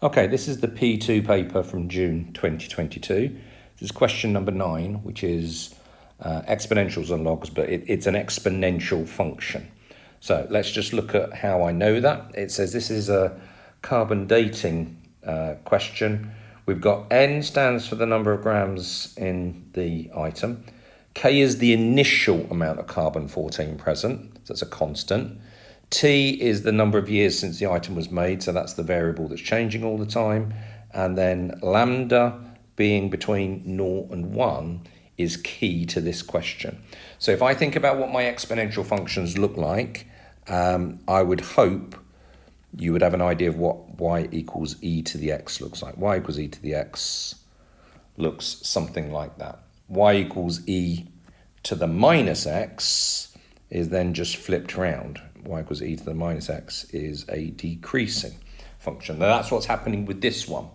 Okay, this is the P2 paper from June 2022. This is question number 9, which is exponentials and logs, but it's an exponential function. So let's just look at how I know that. It says this is a carbon dating question. We've got N stands for the number of grams in the item. K is the initial amount of carbon-14 present, so that's a constant. T is the number of years since the item was made, so that's the variable that's changing all the time. And then lambda being between 0 and 1 is key to this question. So if I think about what my exponential functions look like, I would hope you would have an idea of what y equals e to the x looks like. Y equals e to the x looks something like that. Y equals e to the minus x is then just flipped around. Y equals e to the minus x is a decreasing function. Now that's what's happening with this one.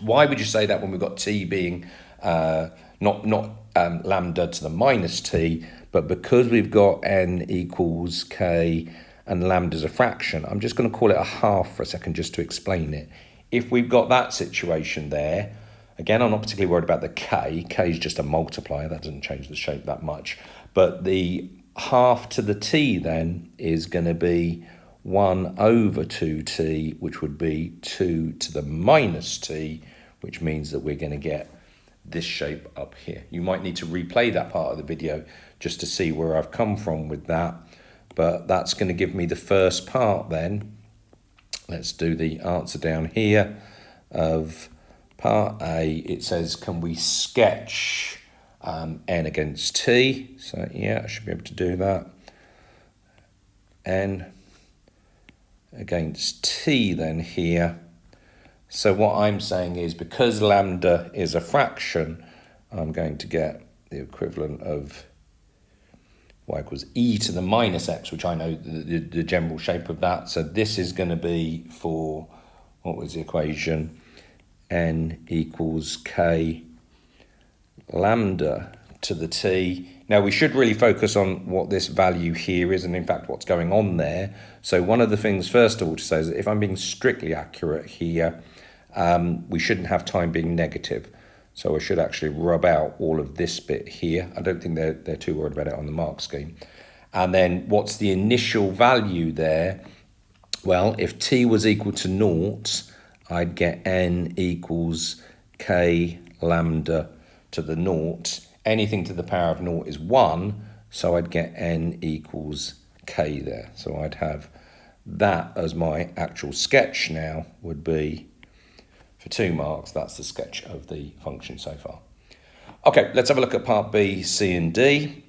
Why would you say that when we've got t being not lambda to the minus t, but because we've got n equals k and lambda's a fraction, I'm just going to call it a half for a second just to explain it. If we've got that situation there, again, I'm not particularly worried about the k. K is just a multiplier. That doesn't change the shape that much. But the half to the t then is going to be 1 over 2t, which would be 2 to the minus t, which means that we're going to get this shape up here. You might need to replay that part of the video just to see where I've come from with that. But that's going to give me the first part then. Let's do the answer down here of part A. It says, can we sketch n against t? So yeah, I should be able to do that. N against t then here. So what I'm saying is, because lambda is a fraction, I'm going to get the equivalent of y equals e to the minus x, which I know the general shape of that. So this is going to be for, what was the equation? N equals k lambda to the t. Now we should really focus on what this value here is and in fact what's going on there. So one of the things first of all to say is that if I'm being strictly accurate here, we shouldn't have time being negative. So I should actually rub out all of this bit here. I don't think they're too worried about it on the mark scheme. And then what's the initial value there? Well, if t was equal to 0, I'd get n equals k lambda to the 0. Anything to the power of 0 is 1, so I'd get n equals k there. So I'd have that as my actual sketch now would be, for 2 marks, that's the sketch of the function so far. Okay, let's have a look at part B, C and D.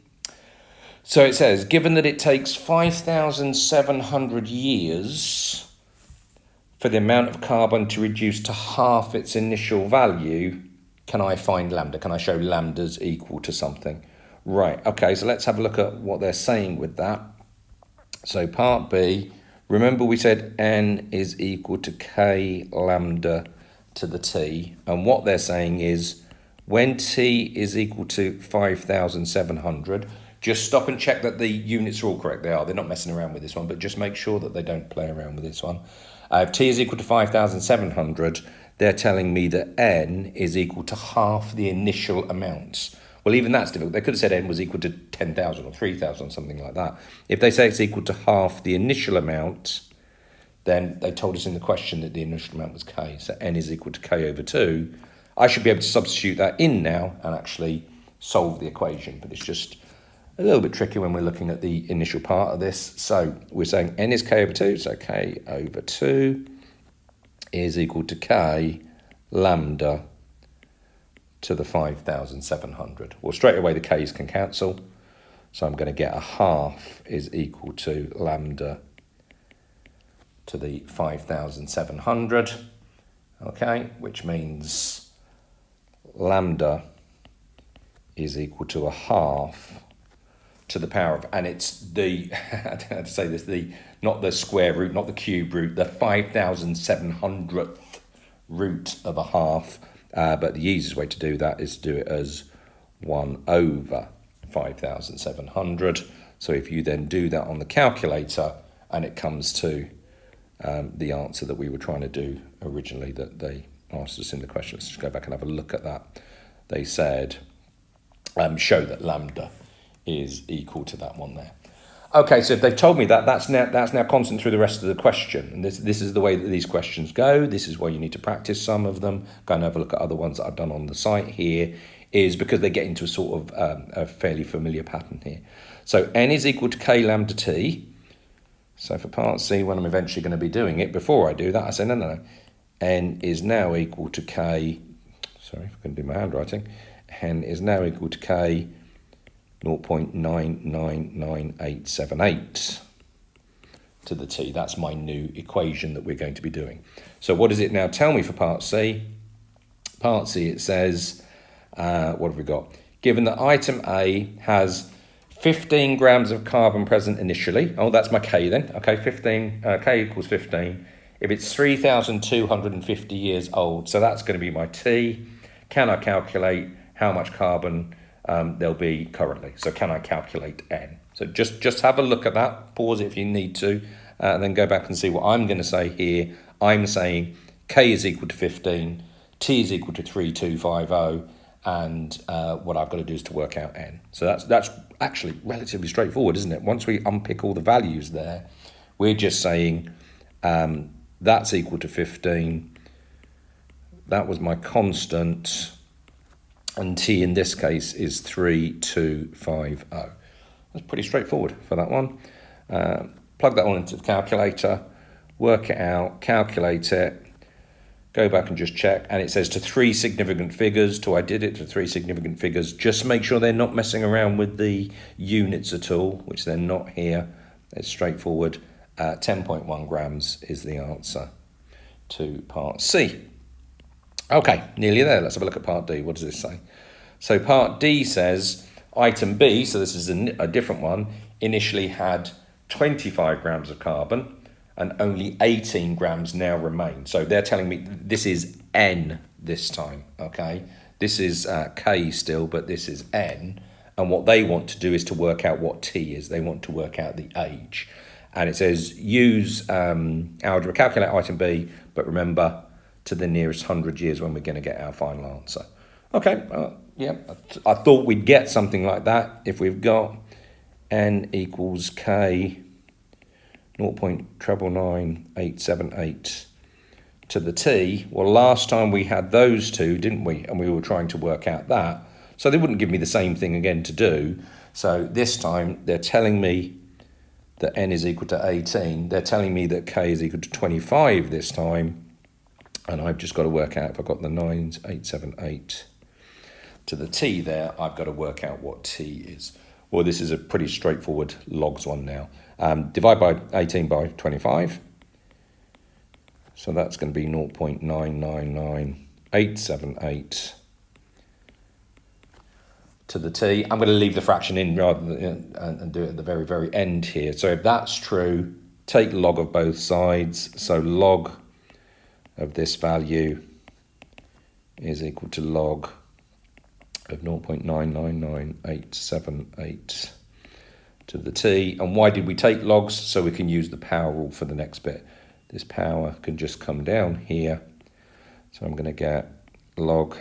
So it says, given that it takes 5,700 years for the amount of carbon to reduce to half its initial value, can I find lambda? Can I show lambda's equal to something? Right, okay, so let's have a look at what they're saying with that. So part B, remember we said n is equal to k lambda to the t, and what they're saying is when t is equal to 5,700, just stop and check that the units are all correct. They are. They're not messing around with this one, but just make sure that they don't play around with this one. If t is equal to 5,700, they're telling me that n is equal to half the initial amounts. Well, even that's difficult. They could have said n was equal to 10,000 or 3,000 or something like that. If they say it's equal to half the initial amount, then they told us in the question that the initial amount was k. So n is equal to k over 2. I should be able to substitute that in now and actually solve the equation, but it's just a little bit tricky when we're looking at the initial part of this. So we're saying n is k over 2, so k over 2 is equal to k lambda to the 5,700. Well, straight away the k's can cancel, so I'm going to get a half is equal to lambda to the 5,700, okay, which means lambda is equal to a half to the power of, and it's the, I don't know how to say this, not the square root, not the cube root, the 5,700th root of a half, but the easiest way to do that is to do it as 1 over 5,700. So if you then do that on the calculator and it comes to the answer that we were trying to do originally that they asked us in the question. Let's just go back and have a look at that. They said, show that lambda is equal to that one there. Okay, so if they've told me that, that's now constant through the rest of the question. And this is the way that these questions go. This is why you need to practice some of them. Go and have a look at other ones that I've done on the site here, is because they get into a sort of a fairly familiar pattern here. So n is equal to k lambda t. So for part C, when I'm eventually going to be doing it, before I do that, I say, no. N is now equal to k, sorry, if I can do my handwriting, n is now equal to k 0.999878 to the t. That's my new equation that we're going to be doing. So what does it now tell me for part C? Part C, it says, what have we got? Given that item A has 15 grams of carbon present initially. Oh, that's my K then. Okay, 15, K equals 15. If it's 3,250 years old, so that's going to be my T. Can I calculate how much carbon there'll be currently? So can I calculate N? So just have a look at that. Pause it if you need to, and then go back and see what I'm going to say here. I'm saying K is equal to 15, T is equal to 3250, and what I've got to do is to work out N. So that's actually relatively straightforward, isn't it? Once we unpick all the values there, we're just saying that's equal to 15. That was my constant, and T in this case is 3250. That's pretty straightforward for that one. Plug that one into the calculator, work it out, calculate it, go back and just check, and it says to 3 significant figures. I did it to 3 significant figures. Just make sure they're not messing around with the units at all, which they're not here. It's straightforward. 10.1 grams is the answer to part C. Okay, nearly there. Let's have a look at part D. What does this say? So part D says item B, so this is a different one, initially had 25 grams of carbon, and only 18 grams now remain. So they're telling me this is N this time, okay? This is K still, but this is N. And what they want to do is to work out what T is. They want to work out the age. And it says use algebra, calculate item B, but remember to the nearest 100 years when we're going to get our final answer. Okay, yeah, I thought we'd get something like that if we've got N equals K 0.99878 to the T. Well, last time we had those two, didn't we? And we were trying to work out that. So they wouldn't give me the same thing again to do. So this time they're telling me that N is equal to 18. They're telling me that K is equal to 25 this time. And I've just got to work out, if I've got the 9878 to the T there, I've got to work out what T is. Well, this is a pretty straightforward logs one now. Divide by 18 by 25. So that's going to be 0.999878 to the T. I'm going to leave the fraction in rather than and do it at the very, very end here. So if that's true, take log of both sides. So log of this value is equal to log of 0.999878 to the T. And why did we take logs? So we can use the power rule for the next bit. This power can just come down here. So I'm going to get log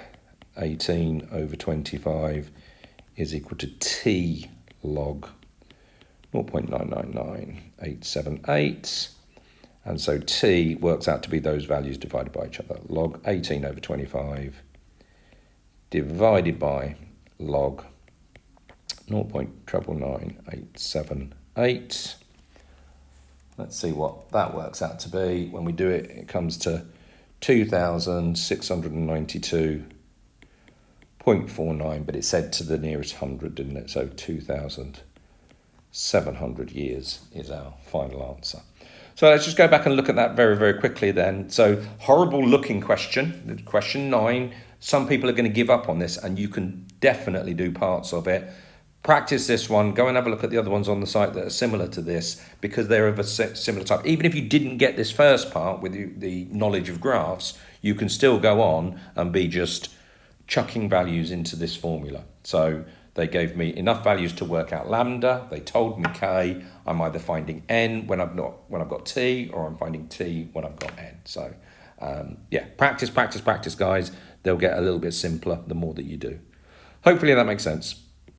18 over 25 is equal to T log 0.999878. And so T works out to be those values divided by each other. Log 18 over 25 divided by log 0.99978. Let's see what that works out to be. When we do it, it comes to 2,692.49, but it said to the nearest 100, didn't it? So 2,700 years is our final answer. So let's just go back and look at that very, very quickly then. So horrible looking question, question 9. Some people are going to give up on this, and you can definitely do parts of it. Practice this one. Go and have a look at the other ones on the site that are similar to this, because they're of a similar type. Even if you didn't get this first part with the knowledge of graphs, you can still go on and be just chucking values into this formula. So They gave me enough values to work out lambda. They told me k. I'm either finding n when I've got t, or I'm finding t when I've got n. So yeah, practice, guys. They'll get a little bit simpler the more that you do. Hopefully that makes sense.